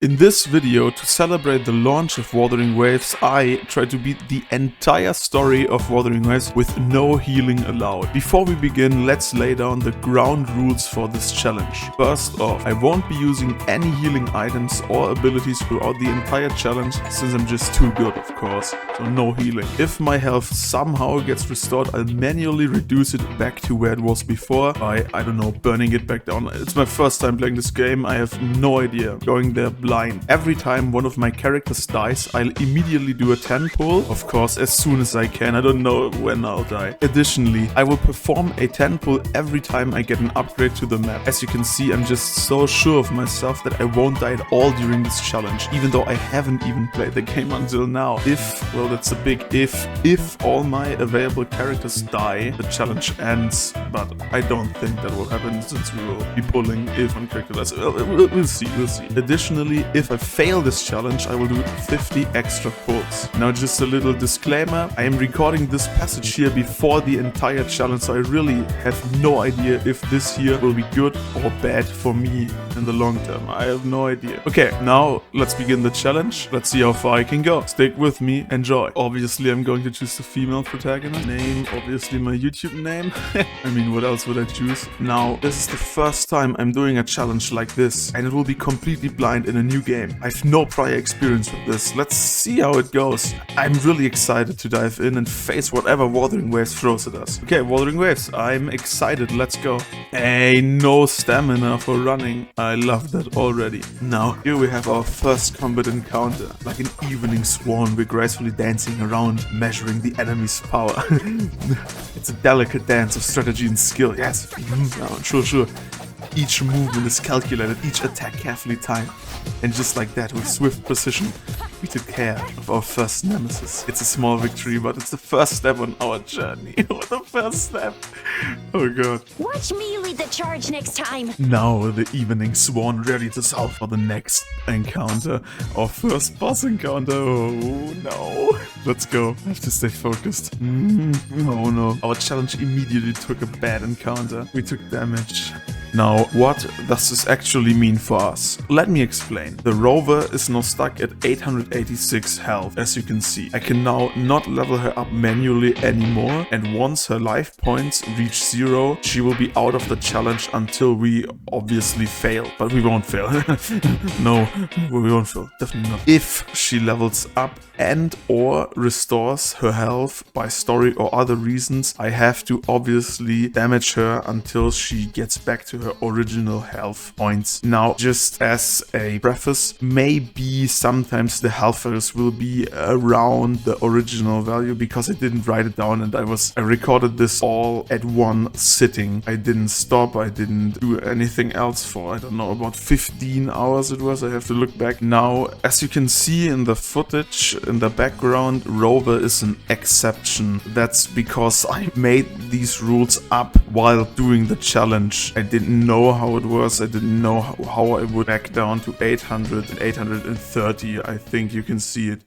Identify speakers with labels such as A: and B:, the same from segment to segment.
A: In this video, to celebrate the launch of Wuthering Waves, I tried to beat the entire story of Wuthering Waves with no healing allowed. Before we begin, let's lay down the ground rules for this challenge. First off, I won't be using any healing items or abilities throughout the entire challenge, since I'm just too good, of course, so no healing. If my health somehow gets restored, I'll manually reduce it back to where it was before by, I don't know, burning it back down. It's my first time playing this game, I have no idea. Going there blind. Every time one of my characters dies, I'll immediately do a 10 pull, of course, as soon as I can. I don't know when I'll die. Additionally, I will perform a 10 pull every time I get an upgrade to the map. As you can see, I'm just so sure of myself that I won't die at all during this challenge, even though I haven't even played the game until now. Well, that's a big if all my available characters die, the challenge ends, but I don't think that will happen since we will be pulling if one character dies. We'll see. Additionally, if I fail this challenge, I will do 50 extra pulls. Now, just a little disclaimer, I am recording this passage here before the entire challenge, so I really have no idea if this here will be good or bad for me in the long term. I have no idea. Okay, now let's begin the challenge. Let's see how far I can go. Stick with me, enjoy. Obviously, I'm going to choose the female protagonist. Name, obviously my YouTube name. I mean, what else would I choose? Now, this is the first time I'm doing a challenge like this, and it will be completely blind in a new game. I have no prior experience with this. Let's see how it goes. I'm really excited to dive in and face whatever Wuthering Waves throws at us. Okay, Wuthering Waves, I'm excited. Let's go. Hey, no stamina for running. I love that already. Now, here we have our first combat encounter. Like an evening swan, we're gracefully dancing around, measuring the enemy's power. It's a delicate dance of strategy and skill. Yes, sure. Each movement is calculated, each attack carefully timed. And just like that, with swift precision, we took care of our first nemesis. It's a small victory, but it's the first step on our journey. What the first step? Oh god.
B: Watch me lead the charge next time.
A: Now the evening swan ready to solve for the next encounter. Our first boss encounter. Oh no. Let's go. I have to stay focused. Oh no. Our challenge immediately took a bad encounter. We took damage. Now, what does this actually mean for us? Let me explain. The rover is now stuck at 886 health, as you can see. I can now not level her up manually anymore, and once her life points reach 0, she will be out of the challenge until we obviously fail. But we won't fail. No, we won't fail. Definitely not. If she levels up and or restores her health by story or other reasons, I have to obviously damage her until she gets back to her original health points. Now, just as a preface, maybe sometimes the health values will be around the original value because I didn't write it down and I recorded this all at one sitting. I didn't stop, I didn't do anything else for, I don't know, about 15 hours it was. I have to look back. Now, as you can see in the footage in the background, rover is an exception. That's because I made these rules up while doing the challenge. I didn't know how it was. I didn't know how I would back down to 800 and 830. I think you can see it.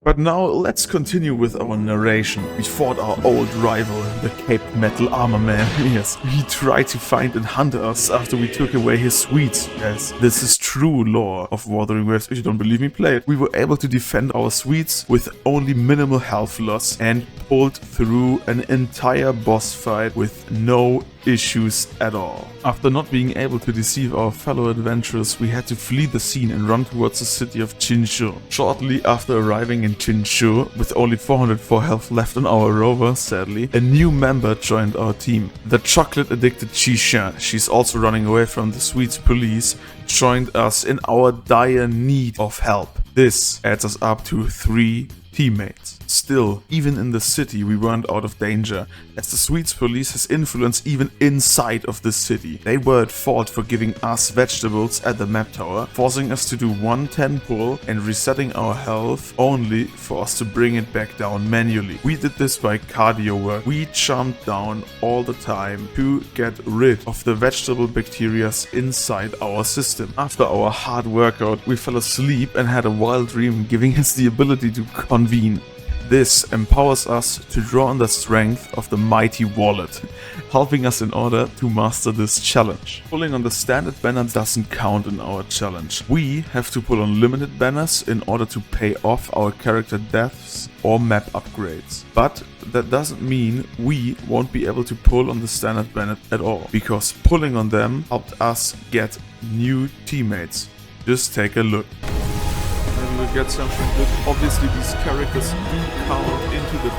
A: But now let's continue with our narration. We fought our old rival, the Caped Metal Armor Man. Yes, he tried to find and hunt us after we took away his sweets. Yes, this is true lore of Wuthering Waves. If you don't believe me, play it. We were able to defend our sweets with only minimal health loss and pulled through an entire boss fight with no issues at all. After not being able to deceive our fellow adventurers, we had to flee the scene and run towards the city of Chinshu. Shortly after arriving in Chinshu, with only 404 health left on our rover, sadly, a new member joined our team. The chocolate-addicted Chisha, she's also running away from the sweets police, joined us in our dire need of help. This adds us up to 3 teammates. Still, even in the city we weren't out of danger, as the Swedes police has influence even inside of the city. They were at fault for giving us vegetables at the map tower, forcing us to do 110 pull and resetting our health only for us to bring it back down manually. We did this by cardio work. We jumped down all the time to get rid of the vegetable bacteria inside our system. After our hard workout, we fell asleep and had a wild dream giving us the ability to convene. This empowers us to draw on the strength of the mighty wallet, helping us in order to master this challenge. Pulling on the standard banner doesn't count in our challenge. We have to pull on limited banners in order to pay off our character deaths or map upgrades. But that doesn't mean we won't be able to pull on the standard banner at all, because pulling on them helped us get new teammates. Just take a look. And we'll get something good. Obviously these characters do count into the...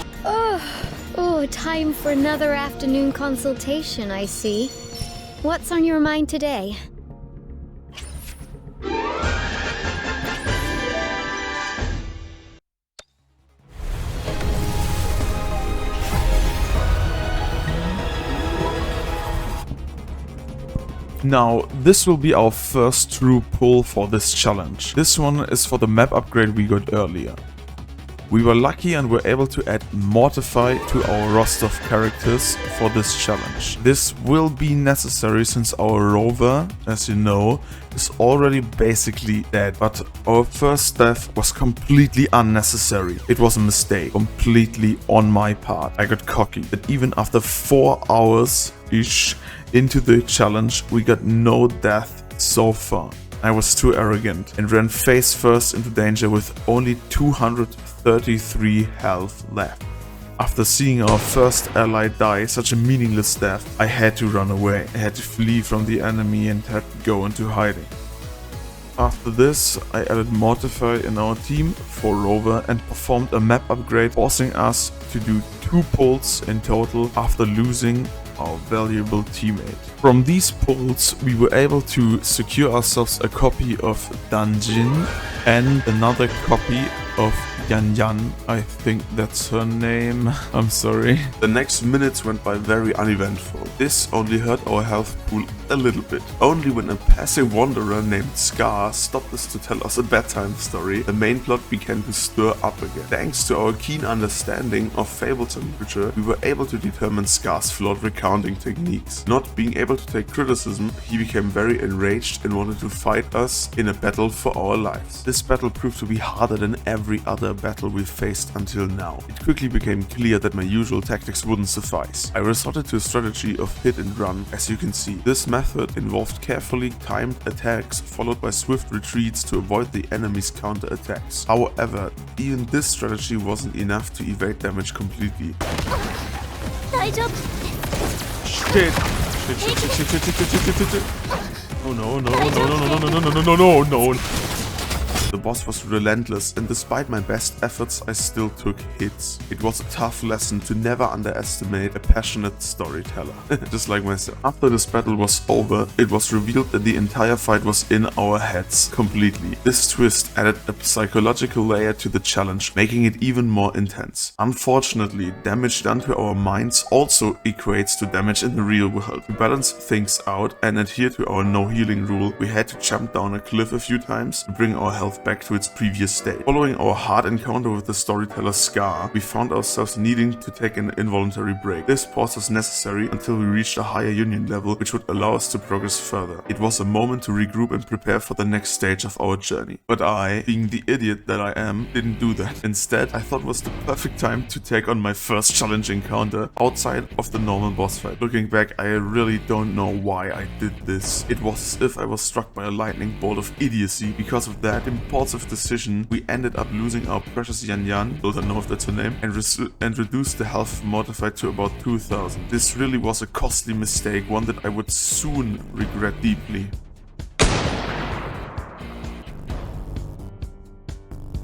B: Oh, time for another afternoon consultation, I see. What's on your mind today?
A: Now, this will be our first true pull for this challenge. This one is for the map upgrade we got earlier. We were lucky and were able to add Mortify to our roster of characters for this challenge. This will be necessary since our rover, as you know, is already basically dead. But our first death was completely unnecessary. It was a mistake, completely on my part. I got cocky, but even after 4 hours-ish into the challenge, we got no death so far. I was too arrogant and ran face first into danger with only 233 health left. After seeing our first ally die such a meaningless death, I had to run away. I had to flee from the enemy and had to go into hiding. After this, I added Mortify in our team for Rover and performed a map upgrade, forcing us to do 2 pulls in total after losing our valuable teammate. From these pulls, we were able to secure ourselves a copy of Danjin and another copy of Yan Yan. I think that's her name. I'm sorry. The next minutes went by very uneventful. This only hurt our health pool a little bit. Only when a passing wanderer named Scar stopped us to tell us a bedtime story, the main plot began to stir up again. Thanks to our keen understanding of Fableton literature, we were able to determine Scar's flawed recounting techniques. Not being able to take criticism, he became very enraged and wanted to fight us in a battle for our lives. This battle proved to be harder than every other battle we faced until now. It quickly became clear that my usual tactics wouldn't suffice. I resorted to a strategy of hit and run, as you can see. This method involved carefully timed attacks followed by swift retreats to avoid the enemy's counter-attacks. However, even this strategy wasn't enough to evade damage completely. Shit! Oh no. The boss was relentless, and despite my best efforts, I still took hits. It was a tough lesson to never underestimate a passionate storyteller, just like myself. After this battle was over, it was revealed that the entire fight was in our heads completely. This twist added a psychological layer to the challenge, making it even more intense. Unfortunately, damage done to our minds also equates to damage in the real world. To balance things out and adhere to our no healing rule, we had to jump down a cliff a few times to bring our health back to its previous state. Following our hard encounter with the storyteller Scar, we found ourselves needing to take an involuntary break. This pause was necessary until we reached a higher union level, which would allow us to progress further. It was a moment to regroup and prepare for the next stage of our journey. But I, being the idiot that I am, didn't do that. Instead, I thought it was the perfect time to take on my first challenge encounter outside of the normal boss fight. Looking back, I really don't know why I did this. It was as if I was struck by a lightning bolt of idiocy. Because of that impulsive decision, we ended up losing our precious Yan Yan, don't know if that's her name, and reduced the health of Mortified to about 2000. This really was a costly mistake, one that I would soon regret deeply.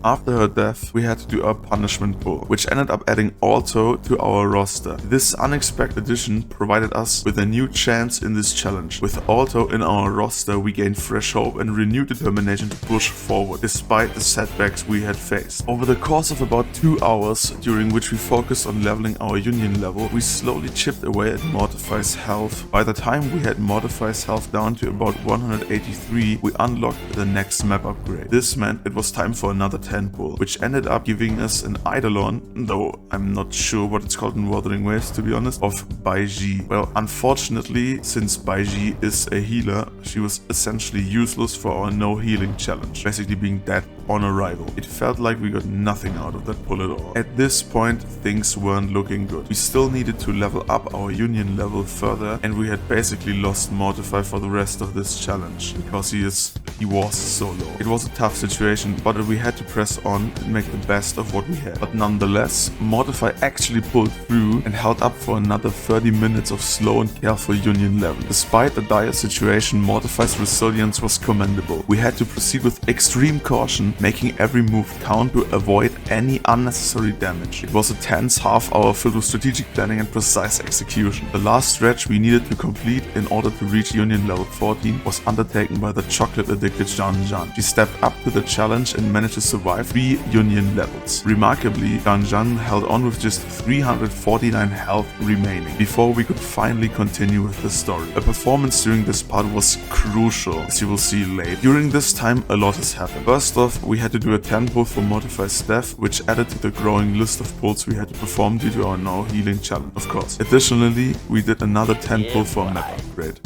A: After her death, we had to do our punishment pull, which ended up adding Alto to our roster. This unexpected addition provided us with a new chance in this challenge. With Alto in our roster, we gained fresh hope and renewed determination to push forward, despite the setbacks we had faced. Over the course of about 2 hours, during which we focused on leveling our union level, we slowly chipped away at Mortify's health. By the time we had Mortify's health down to about 183, we unlocked the next map upgrade. This meant it was time for another 10 pull, which ended up giving us an Eidolon, though I'm not sure what it's called in Wuthering Waves to be honest, of Baiji. Well, unfortunately, since Baiji is a healer, she was essentially useless for our no healing challenge, basically being dead on arrival. It felt like we got nothing out of that pull at all. At this point, things weren't looking good. We still needed to level up our union level further, and we had basically lost Mortify for the rest of this challenge, because he was so low. It was a tough situation, but we had to press on and make the best of what we had. But nonetheless, Mortify actually pulled through and held up for another 30 minutes of slow and careful union level. Despite the dire situation, Mortify's resilience was commendable. We had to proceed with extreme caution, making every move count to avoid any unnecessary damage. It was a tense half hour filled with strategic planning and precise execution. The last stretch we needed to complete in order to reach union level 14 was undertaken by the chocolate-addicted Janjan. She stepped up to the challenge and managed to survive 3 union levels. Remarkably, Janjan held on with just 349 health remaining before we could finally continue with the story. A performance during this part was crucial, as you will see later. During this time, a lot has happened. First off, we had to do a 10 pull for Mortify's death, which added to the growing list of pulls we had to perform due to our no healing challenge, of course. Additionally, we did another 10 pull for a map upgrade.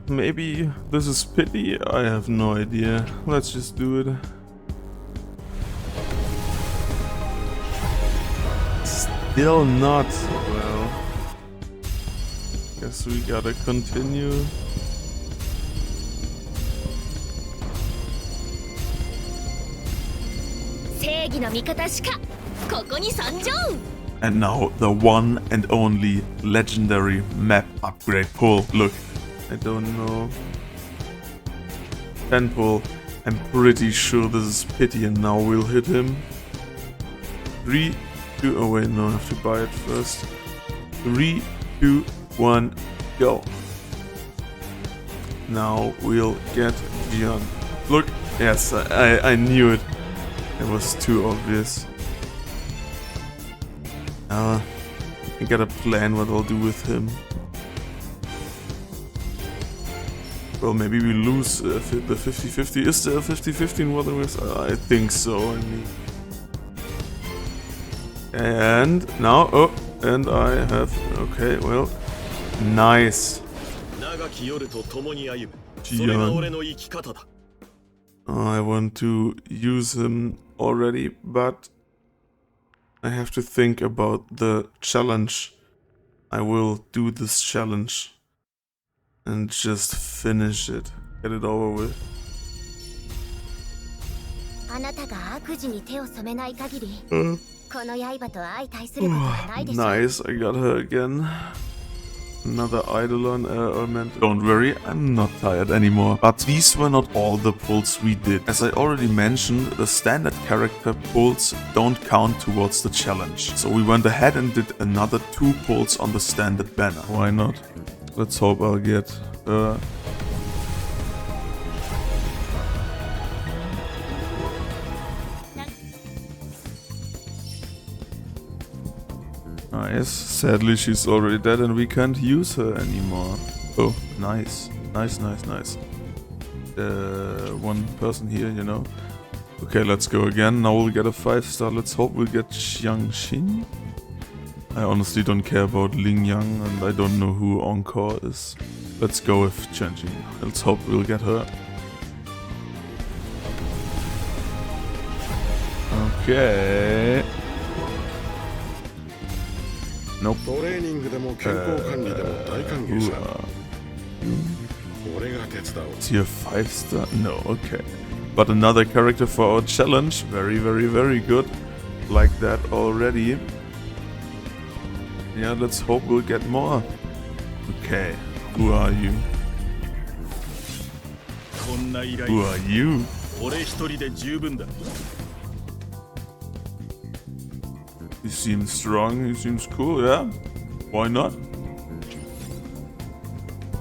A: Maybe this is pity? I have no idea. Let's just do it. Still not. Well, guess we gotta continue. And now the one and only legendary map upgrade pull. Look, I don't know. 10 pull. I'm pretty sure this is pity and now we'll hit him. 3, 2, oh wait, no, I have to buy it first. 3, 2, 1, go. Now we'll get Gian. Look, yes, I knew it. It was too obvious. I gotta plan what I'll do with him. Well, maybe we lose the 50-50. Is there a 50-50 in Wuthering Waves? I think so, I mean. And now, oh, and I have, okay, well, nice. Gian. I want to use him already, but I have to think about the challenge. I will do this challenge and just finish it. Get it over with. Nice, I got her again. Another Eidolon element. Don't worry, I'm not tired anymore. But these were not all the pulls we did. As I already mentioned, the standard character pulls don't count towards the challenge. So we went ahead and did another 2 pulls on the standard banner. Why not? Let's hope I'll get her. Nice. Sadly, she's already dead and we can't use her anymore. Oh, nice. Nice. One person here, you know. Okay, let's go again. Now we'll get a 5-star. Let's hope we'll get Xiangxin. I honestly don't care about Ling Yang and I don't know who Encore is. Let's go with Xiangxin. Let's hope we'll get her. Okay. Nope. Is he a 5-star? No, okay. But another character for our challenge. Very good. Like that already. Yeah, let's hope we'll get more. Okay, who are you? Who are you?
C: 俺一人で十分だ。
A: He seems strong, he seems cool, yeah? Why not?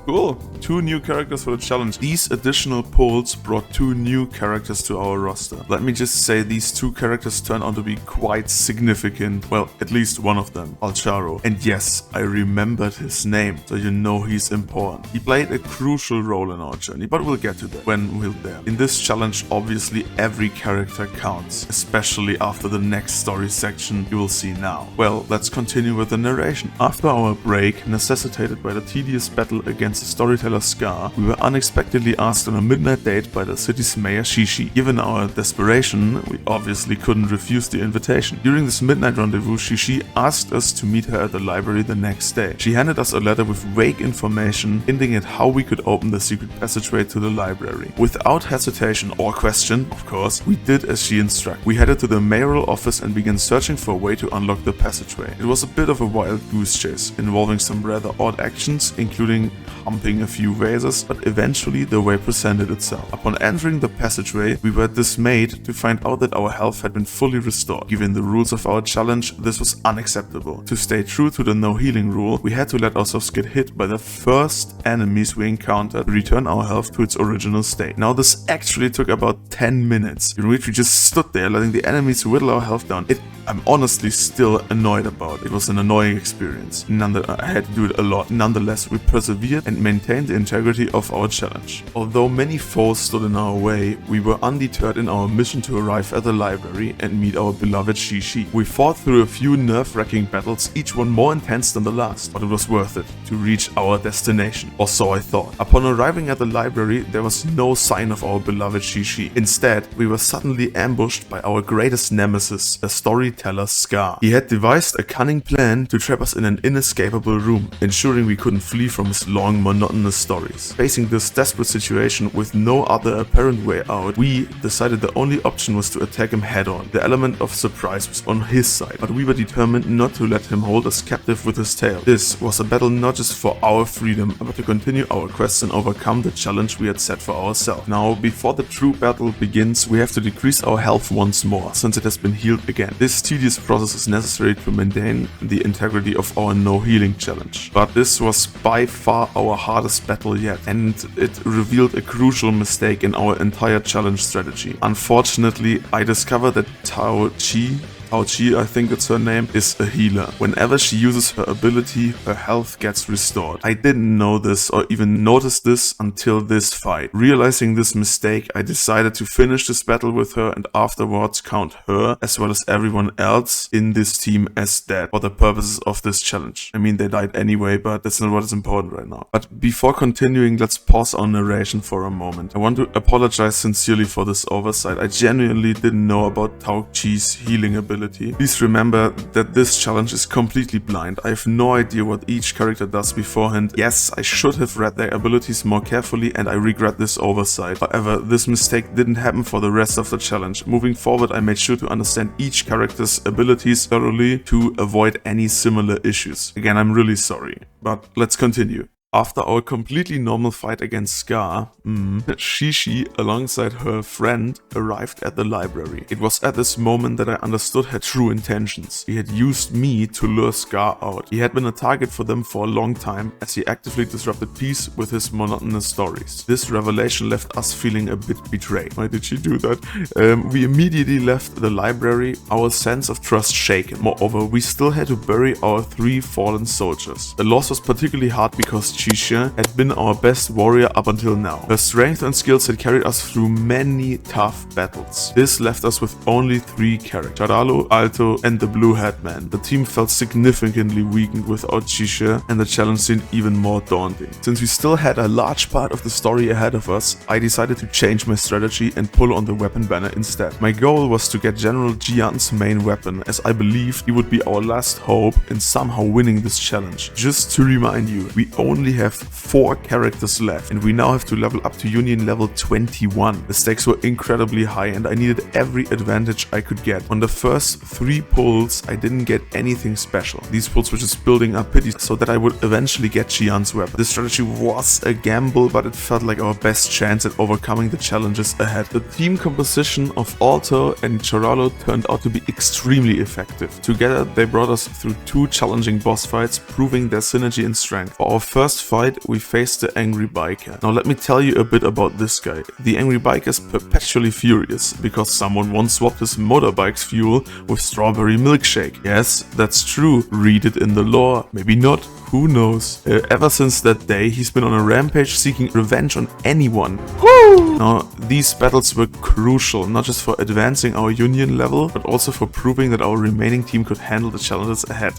A: Cool. 2 new characters for the challenge. These additional polls brought 2 new characters to our roster. Let me just say these 2 characters turned out to be quite significant. Well, at least one of them, Alcharo. And yes, I remembered his name, so you know he's important. He played a crucial role in our journey, but we'll get to that when we're there. In this challenge, obviously every character counts, especially after the next story section you will see now. Well, let's continue with the narration. After our break, necessitated by the tedious battle against the storyteller Scar, we were unexpectedly asked on a midnight date by the city's mayor Shishi. Given our desperation, we obviously couldn't refuse the invitation. During this midnight rendezvous, Shishi asked us to meet her at the library the next day. She handed us a letter with vague information hinting at how we could open the secret passageway to the library. Without hesitation or question, of course, we did as she instructed. We headed to the mayoral office and began searching for a way to unlock the passageway. It was a bit of a wild goose chase, involving some rather odd actions, including humping a few vases, but eventually the way presented itself. Upon entering the passageway, we were dismayed to find out that our health had been fully restored. Given the rules of our challenge, this was unacceptable. To stay true to the no healing rule, we had to let ourselves get hit by the first enemies we encountered to return our health to its original state. Now this actually took about 10 minutes, in which we just stood there letting the enemies whittle our health down. I'm honestly still annoyed about. It was an annoying experience. I had to do it a lot. Nonetheless, we persevered and maintained the integrity of our challenge. Although many foes stood in our way, we were undeterred in our mission to arrive at the library and meet our beloved Shishi. We fought through a few nerve-wracking battles, each one more intense than the last, but it was worth it to reach our destination, or so I thought. Upon arriving at the library, there was no sign of our beloved Shishi. Instead, we were suddenly ambushed by our greatest nemesis, the storyteller Scar. He had devised a cunning plan to trap us in an inescapable room, ensuring we couldn't flee from his long, monotonous stories. Facing this desperate situation with no other apparent way out, we decided the only option was to attack him head-on. The element of surprise was on his side, but we were determined not to let him hold us captive with his tail. This was a battle not just for our freedom, but to continue our quest and overcome the challenge we had set for ourselves. Now, before the true battle begins, we have to decrease our health once more, since it has been healed again. This tedious process is necessary to maintain the integrity of our no healing challenge. But this was by far our hardest battle yet, and it revealed a crucial mistake in our entire challenge strategy. Unfortunately, I discovered that Tao Chi, I think it's her name, is a healer. Whenever she uses her ability, her health gets restored. I didn't know this or even notice this until this fight. Realizing this mistake, I decided to finish this battle with her and afterwards count her as well as everyone else in this team as dead for the purposes of this challenge. I mean, they died anyway, but that's not what is important right now. But before continuing, let's pause our narration for a moment. I want to apologize sincerely for this oversight. I genuinely didn't know about Tao Chi's healing ability. Please remember that this challenge is completely blind. I have no idea what each character does beforehand. Yes, I should have read their abilities more carefully and I regret this oversight. However, this mistake didn't happen for the rest of the challenge. Moving forward, I made sure to understand each character's abilities thoroughly to avoid any similar issues. Again, I'm really sorry, but let's continue. After our completely normal fight against Scar, Shishi, alongside her friend, arrived at the library. It was at this moment that I understood her true intentions. He had used me to lure Scar out. He had been a target for them for a long time, as he actively disrupted peace with his monotonous stories. This revelation left us feeling a bit betrayed. Why did she do that? We immediately left the library, our sense of trust shaken. Moreover, we still had to bury our 3 fallen soldiers. The loss was particularly hard because Chisha had been our best warrior up until now. Her strength and skills had carried us through many tough battles. This left us with only 3 characters, Charalo, Alto, and the Blue Headman. The team felt significantly weakened without Chisha, and the challenge seemed even more daunting. Since we still had a large part of the story ahead of us, I decided to change my strategy and pull on the weapon banner instead. My goal was to get General Jian's main weapon, as I believed he would be our last hope in somehow winning this challenge. Just to remind you, we only only have 4 characters left, and we now have to level up to Union level 21. The stakes were incredibly high, and I needed every advantage I could get. On the first 3 pulls, I didn't get anything special. These pulls were just building up pity so that I would eventually get Qian's weapon. This strategy was a gamble, but it felt like our best chance at overcoming the challenges ahead. The team composition of Alto and Choralo turned out to be extremely effective. Together, they brought us through 2 challenging boss fights, proving their synergy and strength. For our first fight, we faced the Angry Biker. Now let me tell you a bit about this guy. The Angry Biker is perpetually furious because someone once swapped his motorbike's fuel with strawberry milkshake. Yes, that's true. Read it in the lore. Maybe not. Who knows? Ever since that day, he's been on a rampage seeking revenge on anyone. Woo! Now, these battles were crucial, not just for advancing our Union level, but also for proving that our remaining team could handle the challenges ahead.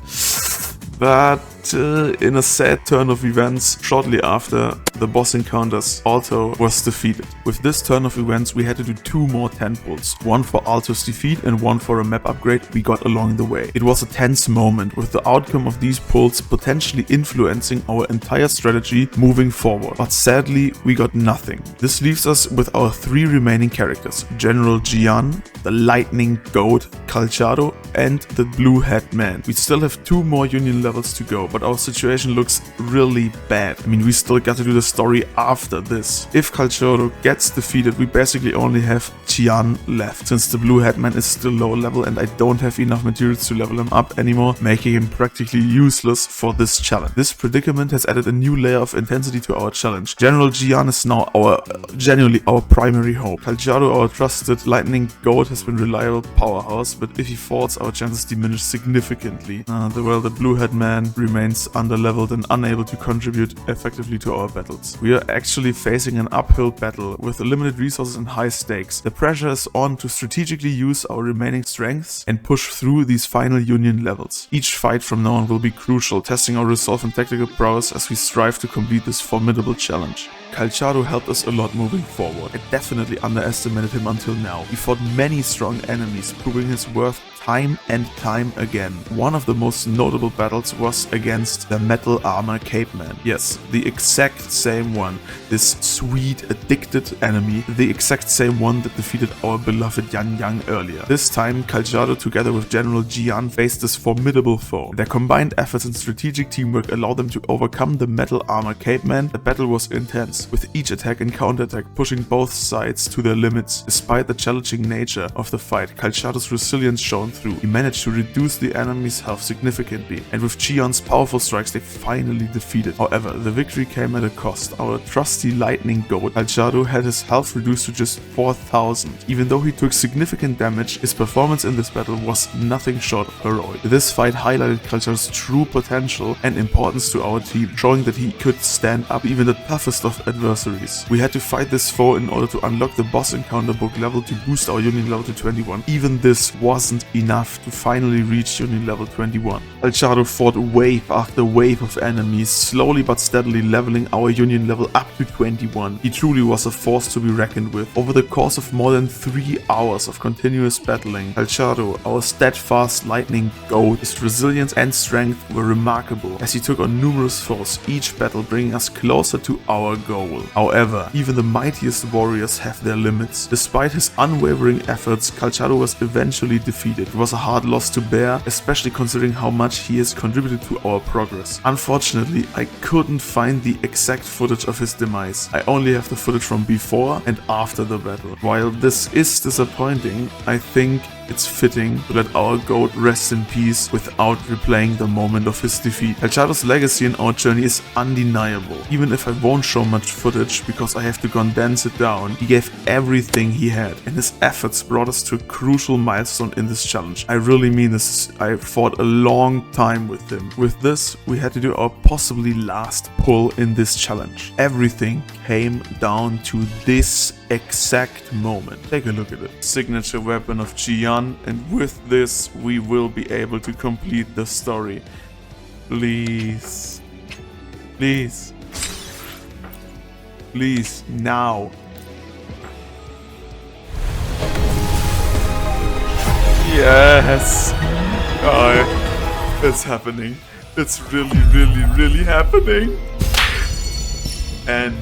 A: But in a sad turn of events, shortly after the boss encounters, Alto was defeated. With this turn of events, we had to do 2 more 10 pulls, one for Alto's defeat and one for a map upgrade we got along the way. It was a tense moment, with the outcome of these pulls potentially influencing our entire strategy moving forward. But sadly, we got nothing. This leaves us with our 3 remaining characters: General Qian, the Lightning Goat Calchado, and the Blue Hat Man. We still have 2 more Union levels to go, but our situation looks really bad. I mean, we still got to do the story after this. If Calchado gets defeated, we basically only have Qian left, since the Blue Hat Man is still low level and I don't have enough materials to level him up anymore, making him practically useless for this challenge. This predicament has added a new layer of intensity to our challenge. General Qian is now genuinely our primary hope. Calchado, our trusted Lightning Goat, has been a reliable powerhouse, but if he falls, our chances diminish significantly. The Blue Hat Man remains underleveled and unable to contribute effectively to our battles. We are actually facing an uphill battle with limited resources and high stakes. The pressure is on to strategically use our remaining strengths and push through these final Union levels. Each fight from now on will be crucial, testing our resolve and tactical prowess as we strive to complete this formidable challenge. Calchado helped us a lot moving forward. I definitely underestimated him until now. He fought many strong enemies, proving his worth time and time again. One of the most notable battles was against the Metal Armor Caveman. Yes, the exact same one. This sweet, addicted enemy, the exact same one that defeated our beloved Yan Yang earlier. This time, Calchado together with General Qian faced this formidable foe. Their combined efforts and strategic teamwork allowed them to overcome the Metal Armor Caveman. The battle was intense, with each attack and counterattack pushing both sides to their limits. Despite the challenging nature of the fight, Calchado's resilience shone through. He managed to reduce the enemy's health significantly, and with Qian's powerful strikes, they finally defeated. However, the victory came at a cost. Our trusty Lightning Goat, Calchado, had his health reduced to just 4,000. Even though he took significant damage, his performance in this battle was nothing short of heroic. This fight highlighted Calchado's true potential and importance to our team, showing that he could stand up even the toughest of adversaries. We had to fight this foe in order to unlock the boss encounter book level to boost our Union level to 21. Even this wasn't enough to finally reach Union level 21. Calchado fought wave after wave of enemies, slowly but steadily leveling our Union level up to 21. He truly was a force to be reckoned with. Over the course of more than 3 hours of continuous battling, Calchado, our steadfast Lightning Goat, his resilience and strength were remarkable as he took on numerous foes, each battle bringing us closer to our goal. However, even the mightiest warriors have their limits. Despite his unwavering efforts, Calchado was eventually defeated. It was a hard loss to bear, especially considering how much he has contributed to our progress. Unfortunately, I couldn't find the exact footage of his demise. I only have the footage from before and after the battle. While this is disappointing, I think it's fitting to let our goat rest in peace without replaying the moment of his defeat. Calchado's legacy in our journey is undeniable. Even if I won't show much footage because I have to condense it down, he gave everything he had, and his efforts brought us to a crucial milestone in this challenge. I really mean this. I fought a long time with him. With this, we had to do our possibly last pull in this challenge. Everything came down to this exact moment. Take a look at it. Signature weapon of Qian, and with this we will be able to complete the story. Please. Please. Please, now. Yes! Oh, it's happening. It's really happening. And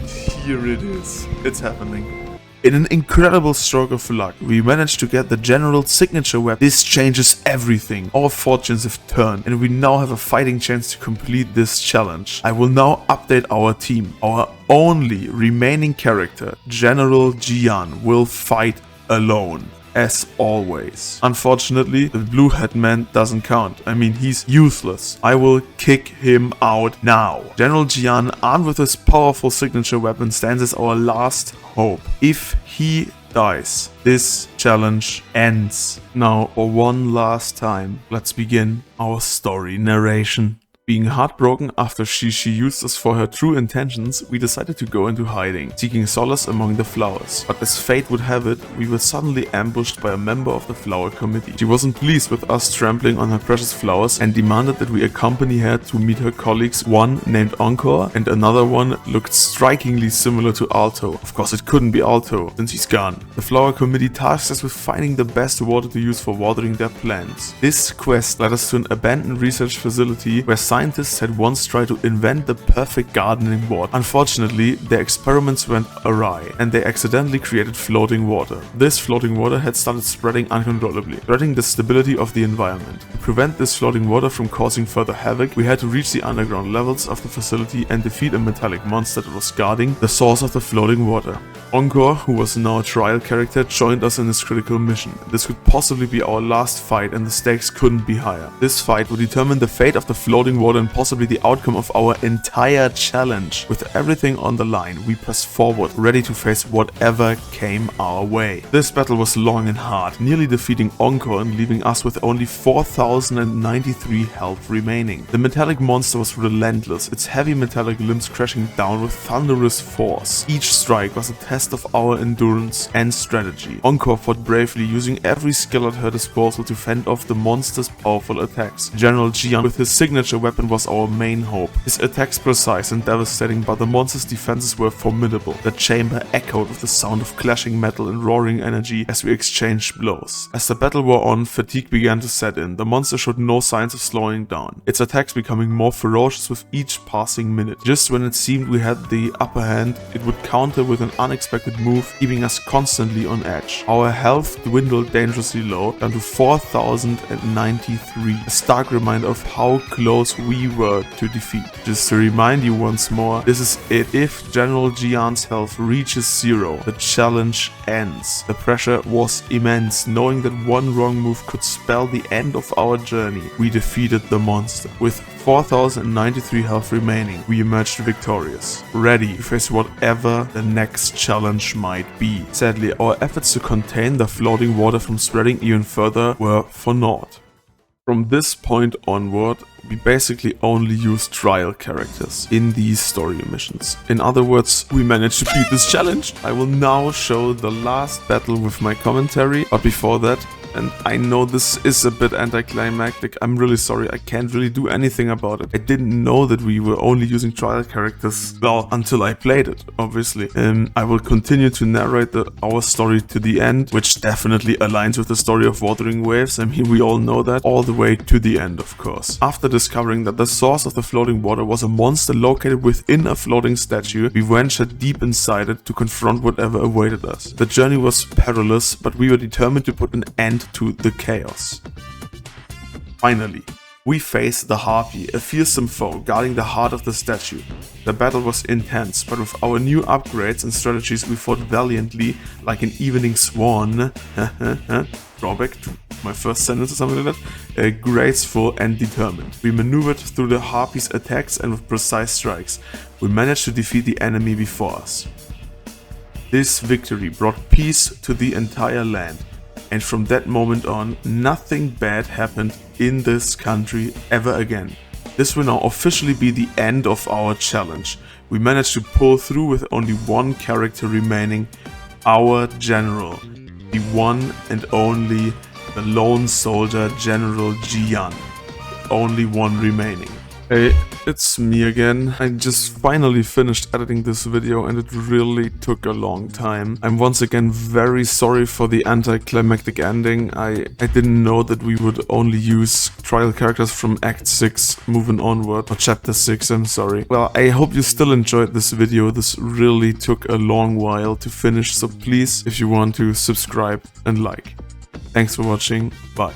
A: here it is. It's happening. In an incredible stroke of luck, we managed to get the general's signature weapon. This changes everything. Our fortunes have turned, and we now have a fighting chance to complete this challenge. I will now update our team. Our only remaining character, General Jian, will fight alone. As always. Unfortunately, the blue hat man doesn't count. I mean, he's useless. I will kick him out now. General Jian, armed with his powerful signature weapon, stands as our last hope. If he dies, this challenge ends. Now, for one last time, let's begin our story narration. Being heartbroken after she used us for her true intentions, we decided to go into hiding, seeking solace among the flowers. But as fate would have it, we were suddenly ambushed by a member of the flower committee. She wasn't pleased with us trampling on her precious flowers and demanded that we accompany her to meet her colleagues, one named Encore and another one looked strikingly similar to Alto. Of course it couldn't be Alto, since he's gone. The flower committee tasked us with finding the best water to use for watering their plants. This quest led us to an abandoned research facility where scientists had once tried to invent the perfect gardening water. Unfortunately, their experiments went awry and they accidentally created floating water. This floating water had started spreading uncontrollably, threatening the stability of the environment. To prevent this floating water from causing further havoc, we had to reach the underground levels of the facility and defeat a metallic monster that was guarding the source of the floating water. Encore, who was now a trial character, joined us in this critical mission. This could possibly be our last fight and the stakes couldn't be higher. This fight would determine the fate of the floating water and possibly the outcome of our entire challenge. With everything on the line, we pressed forward, ready to face whatever came our way. This battle was long and hard, nearly defeating Encore and leaving us with only 4,093 health remaining. The metallic monster was relentless, its heavy metallic limbs crashing down with thunderous force. Each strike was a test of our endurance and strategy. Encore fought bravely, using every skill at her disposal to fend off the monster's powerful attacks. General Jian, with his signature weapon, was our main hope. His attacks precise and devastating, but the monster's defenses were formidable. The chamber echoed with the sound of clashing metal and roaring energy as we exchanged blows. As the battle wore on, fatigue began to set in. The monster showed no signs of slowing down, its attacks becoming more ferocious with each passing minute. Just when it seemed we had the upper hand, it would counter with an unexpected move, keeping us constantly on edge. Our health dwindled dangerously low, down to 4,093, a stark reminder of how close we were to defeat. Just to remind you once more, this is it. If General Jian's health reaches 0, the challenge ends. The pressure was immense, knowing that one wrong move could spell the end of our journey. We defeated the monster. With 4,093 health remaining, we emerged victorious, ready to face whatever the next challenge might be. Sadly, our efforts to contain the floating water from spreading even further were for naught. From this point onward, we basically only use trial characters in these story missions. In other words, we managed to beat this challenge. I will now show the last battle with my commentary, but before that, and I know this is a bit anticlimactic, I'm really sorry, I can't really do anything about it. I didn't know that we were only using trial characters, well, until I played it, obviously. I will continue to narrate our story to the end, which definitely aligns with the story of Wuthering Waves. I mean, we all know that, all the way to the end, of course. After discovering that the source of the floating water was a monster located within a floating statue, we ventured deep inside it to confront whatever awaited us. The journey was perilous, but we were determined to put an end to the chaos. Finally, we faced the Harpy, a fearsome foe guarding the heart of the statue. The battle was intense, but with our new upgrades and strategies we fought valiantly like an evening swan. Drawback to my first sentence or something like that. Graceful and determined. We maneuvered through the Harpy's attacks and with precise strikes, we managed to defeat the enemy before us. This victory brought peace to the entire land. And from that moment on, nothing bad happened in this country ever again. This will now officially be the end of our challenge. We managed to pull through with only one character remaining, our general. The one and only, the lone soldier General Jian. Only one remaining. Hey, it's me again. I just finally finished editing this video and it really took a long time. I'm once again very sorry for the anticlimactic ending. I didn't know that we would only use trial characters from Act 6 moving onward, or Chapter 6, I'm sorry. Well, I hope you still enjoyed this video. This really took a long while to finish, so please, if you want to, subscribe and like. Thanks for watching, bye.